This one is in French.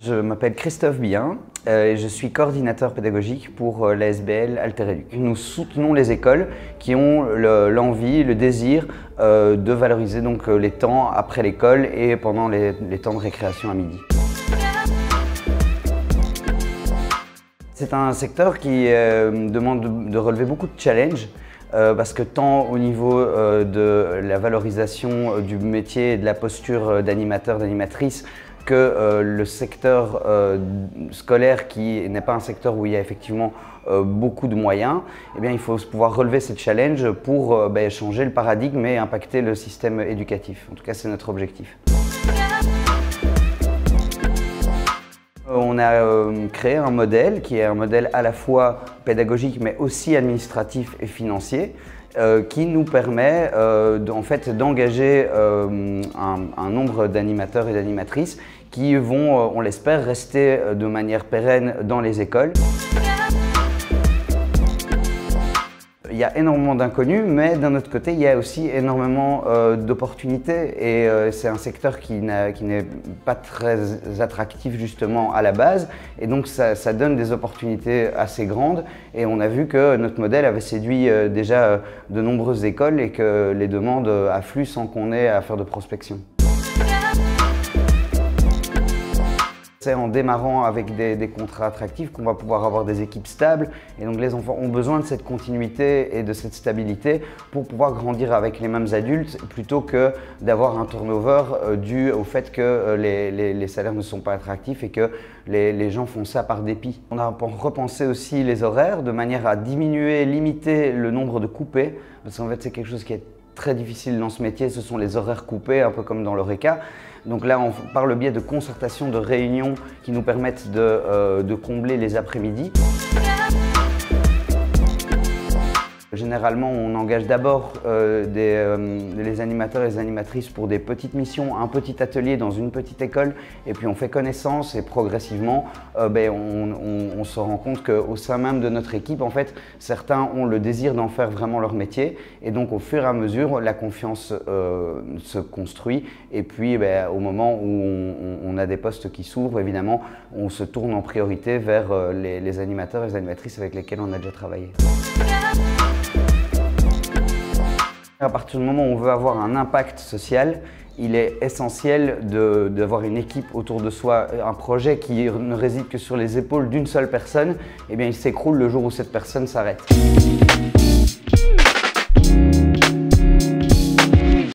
Je m'appelle Christophe Bien et je suis coordinateur pédagogique pour l'ASBL Altereduc. Nous soutenons les écoles qui ont l'envie, le désir de valoriser donc les temps après l'école et pendant les temps de récréation à midi. C'est un secteur qui demande de relever beaucoup de challenges parce que tant au niveau de la valorisation du métier et de la posture d'animateur, d'animatrice, que le secteur scolaire qui n'est pas un secteur où il y a effectivement beaucoup de moyens, eh bien, il faut pouvoir relever ces challenges pour changer le paradigme et impacter le système éducatif. En tout cas, c'est notre objectif. On a créé un modèle qui est un modèle à la fois pédagogique mais aussi administratif et financier qui nous permet d'engager un nombre d'animateurs et d'animatrices qui vont, on l'espère, rester de manière pérenne dans les écoles. Il y a énormément d'inconnus, mais d'un autre côté, il y a aussi énormément d'opportunités et c'est un secteur qui n'est pas très attractif justement à la base et donc ça donne des opportunités assez grandes et on a vu que notre modèle avait séduit déjà de nombreuses écoles et que les demandes affluent sans qu'on ait à faire de prospection. C'est en démarrant avec des contrats attractifs qu'on va pouvoir avoir des équipes stables et donc les enfants ont besoin de cette continuité et de cette stabilité pour pouvoir grandir avec les mêmes adultes plutôt que d'avoir un turnover dû au fait que les salaires ne sont pas attractifs et que les gens font ça par dépit. On a repensé aussi les horaires de manière à diminuer, limiter le nombre de coupés parce qu'en fait c'est quelque chose qui est très difficile dans ce métier, ce sont les horaires coupés, un peu comme dans l'Horeca. Donc là, par le biais de concertations, de réunions qui nous permettent de combler les après-midi. Généralement, on engage d'abord les animateurs et les animatrices pour des petites missions, un petit atelier dans une petite école, et puis on fait connaissance et progressivement, on se rend compte qu'au sein même de notre équipe, en fait, certains ont le désir d'en faire vraiment leur métier, et donc au fur et à mesure, la confiance se construit, et puis au moment où on a des postes qui s'ouvrent, évidemment, on se tourne en priorité vers les animateurs et les animatrices avec lesquels on a déjà travaillé. À partir du moment où on veut avoir un impact social, il est essentiel d'avoir une équipe autour de soi. Un projet qui ne réside que sur les épaules d'une seule personne, eh bien, il s'écroule le jour où cette personne s'arrête.